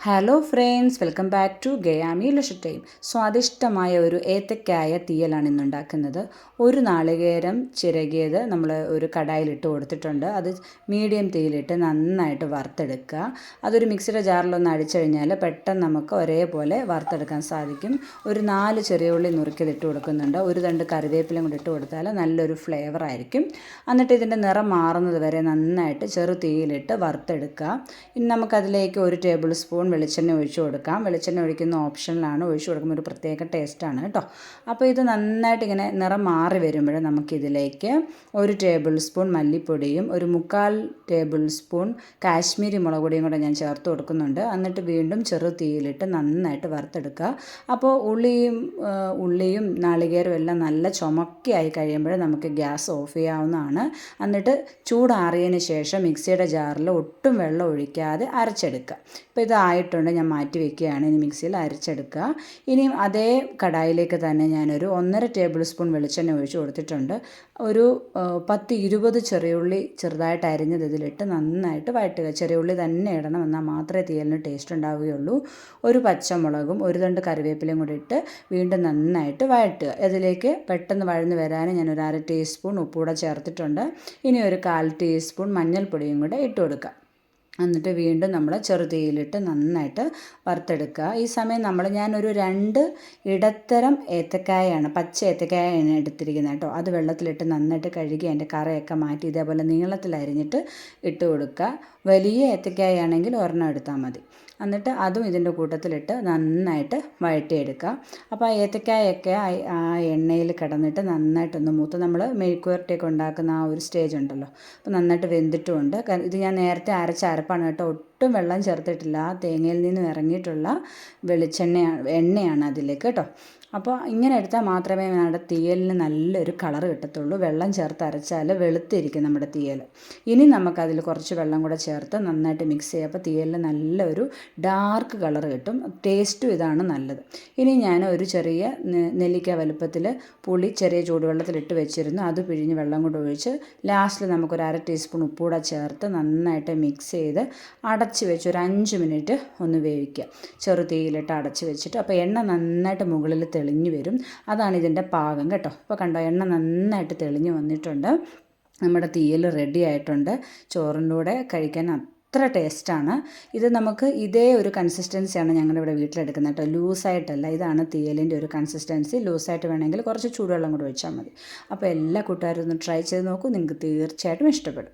Hello friends, welcome back to ഗയാമി lush time. സ്വാദിഷ്ടമായ ഒരു ഏത്തക്കായ തീയലാണ് ഇന്ന് ഉണ്ടാക്കുന്നത്. ഒരു നാളികേരം ചിരകിയത് നമ്മൾ ഒരു കടായിലിട്ട് കൊടുത്തിട്ടുണ്ട്. അത് മീഡിയം തീയിലിട്ട് നന്നായിട്ട് വറുത്തെടുക്കുക. അതൊരു മിക്സിയുടെ ജാറിലൊന്ന് അടിച്ചു കഴിഞ്ഞാൽ പെട്ടെന്ന് നമുക്ക് ഒരേപോലെ വറുത്തെടുക്കാൻ സാധിക്കും. ഒരു 4 ചെറിയ ഉള്ളി നുറുക്കിയതിട്ട് കൊടുക്കുന്നുണ്ട്. ഒരു തണ്ട് കറിവേപ്പിലയും കൂടി ഇട്ട് കൊടുത്താൽ നല്ലൊരു ഫ്ലേവർ ആയിരിക്കും. എന്നിട്ട് ഇതിൻ്റെ നിറം മാറുന്നത് വരെ നന്നായിട്ട് ചെറു തീയിലിട്ട് വറുത്തെടുക്കുക. ഇനി നമുക്കതിലേക്ക് 1 ടേബിൾ സ്പൂൺ വെളിച്ചെണ്ണ ഒഴിച്ചു കൊടുക്കാം. വെളിച്ചെണ്ണ ഒഴിക്കുന്ന ഓപ്ഷനിലാണ്. ഒഴിച്ചു കൊടുക്കുമ്പോൾ ഒരു പ്രത്യേക ടേസ്റ്റാണ് കേട്ടോ. അപ്പോൾ ഇത് നന്നായിട്ട് ഇങ്ങനെ നിറം മാറി വരുമ്പോൾ നമുക്കിതിലേക്ക് 1 ടേബിൾ സ്പൂൺ മല്ലിപ്പൊടിയും 1/4 ടേബിൾ സ്പൂൺ കാശ്മീരി മുളക് പൊടിയും കൂടെ ഞാൻ ചേർത്ത് കൊടുക്കുന്നുണ്ട്. എന്നിട്ട് വീണ്ടും ചെറു തീയിലിട്ട് നന്നായിട്ട് വറുത്തെടുക്കുക. അപ്പോൾ ഉള്ളിയും നാളികേരവും എല്ലാം നല്ല ചുമക്കിയായി കഴിയുമ്പോൾ നമുക്ക് ഗ്യാസ് ഓഫ് ചെയ്യാവുന്നതാണ്. എന്നിട്ട് ചൂടാറിയതിന് ശേഷം മിക്സിയുടെ ജാറിൽ ഒട്ടും വെള്ളം ഒഴിക്കാതെ അരച്ചെടുക്കുക. ഇപ്പോൾ ഇതായിട്ടുണ്ട്, ഞാൻ മാറ്റി വയ്ക്കുകയാണ്. ഇനി മിക്സിയിൽ അരച്ചെടുക്കുക. ഇനിയും അതേ കടായിലേക്ക് തന്നെ ഞാനൊരു 1.5 ടേബിൾ സ്പൂൺ വെളിച്ചെണ്ണ ഒഴിച്ച് കൊടുത്തിട്ടുണ്ട്. ഒരു 10-20 ചെറിയുള്ളി ചെറുതായിട്ട് അരിഞ്ഞത് ഇതിലിട്ട് നന്നായിട്ട് വഴറ്റുക. ചെറിയുള്ളി തന്നെ ഇടണം, എന്നാൽ മാത്രമേ തീയലിന് ടേസ്റ്റ് ഉണ്ടാവുകയുള്ളൂ. ഒരു പച്ചമുളകും 1 തണ്ട് കറിവേപ്പിലയും കൂടി ഇട്ട് വീണ്ടും നന്നായിട്ട് വഴറ്റുക. ഇതിലേക്ക് പെട്ടെന്ന് വഴന്ന് വരാൻ ഞാനൊരു 1/2 ടീസ്പൂൺ ഉപ്പുകൂടെ ചേർത്തിട്ടുണ്ട്. ഇനി ഒരു 1/4 ടീസ്പൂൺ മഞ്ഞൾപ്പൊടിയും കൂടെ ഇട്ട് കൊടുക്കുക. എന്നിട്ട് വീണ്ടും നമ്മൾ ചെറുതീയിലിട്ട് നന്നായിട്ട് വറുത്തെടുക്കുക. ഈ സമയം ഞാനൊരു 2 ഇടത്തരം ഏത്തക്കായാണ്, പച്ച ഏത്തക്കായാണ് എടുത്തിരിക്കുന്നത് കേട്ടോ. അത് വെള്ളത്തിലിട്ട് നന്നായിട്ട് കഴുകി അതിൻ്റെ കറയൊക്കെ മാറ്റി ഇതേപോലെ നീളത്തിൽ അരിഞ്ഞിട്ട് ഇട്ട് കൊടുക്കുക. വലിയ ഏത്തക്കായാണെങ്കിൽ ഒരെണ്ണം എടുത്താൽ മതി. എന്നിട്ട് അതും ഇതിൻ്റെ കൂട്ടത്തിലിട്ട് നന്നായിട്ട് വഴറ്റിയെടുക്കുക. അപ്പോൾ ആ ഏത്തക്കായൊക്കെ ആ എണ്ണയിൽ കിടന്നിട്ട് നന്നായിട്ടൊന്ന് മൂത്ത് നമ്മൾ മെഴുക്കുവരട്ടിയൊക്കെ ഉണ്ടാക്കുന്ന ആ ഒരു സ്റ്റേജ് ഉണ്ടല്ലോ, അപ്പോൾ നന്നായിട്ട് വെന്തിട്ടുമുണ്ട്. ഇത് ഞാൻ നേരത്തെ അരച്ച അരപ്പാണ് കേട്ടോ. ഒട്ടും വെള്ളം ചേർത്തിട്ടില്ല. തേങ്ങയിൽ നിന്നും ഇറങ്ങിയിട്ടുള്ള എണ്ണയാണ് അതിലേക്ക് കേട്ടോ. അപ്പോൾ ഇങ്ങനെ എടുത്താൽ മാത്രമേ നമ്മുടെ തീയലിന് നല്ലൊരു കളർ കിട്ടത്തുള്ളൂ. വെള്ളം ചേർത്ത് അരച്ചാൽ വെളുത്തിരിക്കും നമ്മുടെ തീയൽ. ഇനി നമുക്കതിൽ കുറച്ച് വെള്ളം കൂടെ ചേർത്ത് നന്നായിട്ട് മിക്സ് ചെയ്യുക. അപ്പോൾ തീയലിന് നല്ലൊരു ഡാർക്ക് കളർ കിട്ടും. ടേസ്റ്റും ഇതാണ് നല്ലത്. ഇനി ഞാൻ ഒരു ചെറിയ നെല്ലിക്ക വലുപ്പത്തിൽ പുളി ചെറിയ ചൂടുവെള്ളത്തിലിട്ട് വെച്ചിരുന്നു. അത് പിഴിഞ്ഞ് വെള്ളം കൂടെ ഒഴിച്ച് ലാസ്റ്റിൽ നമുക്കൊരു 1/2 ടീസ്പൂൺ ഉപ്പൂടെ ചേർത്ത് നന്നായിട്ട് മിക്സ് ചെയ്ത് അടച്ച് വെച്ച് ഒരു 5 മിനിറ്റ് ഒന്ന് വേവിക്കുക. ചെറു തീയിലിട്ട് അടച്ച് വെച്ചിട്ട്. അപ്പോൾ എണ്ണ നന്നായിട്ട് മുകളിൽ തെളിഞ്ഞു വരും. അതാണ് ഇതിൻ്റെ പാകം കേട്ടോ. ഇപ്പോൾ കണ്ടോ, എണ്ണ നന്നായിട്ട് തെളിഞ്ഞു വന്നിട്ടുണ്ട്. നമ്മുടെ തീയൽ റെഡി ആയിട്ടുണ്ട്. ചോറിൻ്റെ കൂടെ കഴിക്കാൻ അത്ര ടേസ്റ്റാണ്. ഇത് നമുക്ക് ഇതേ ഒരു കൺസിസ്റ്റൻസിയാണ് ഞങ്ങളുടെ ഇവിടെ വീട്ടിലെടുക്കുന്നത് കേട്ടോ. ലൂസായിട്ടല്ല, ഇതാണ് തീയലിൻ്റെ ഒരു കൺസിസ്റ്റൻസി. ലൂസായിട്ട് വേണമെങ്കിൽ കുറച്ച് ചൂടുവെള്ളം കൂടെ ഒഴിച്ചാൽ മതി. അപ്പോൾ എല്ലാ കൂട്ടുകാരും ഒന്ന് ട്രൈ ചെയ്ത് നോക്കൂ, നിങ്ങൾക്ക് തീർച്ചയായിട്ടും ഇഷ്ടപ്പെടും.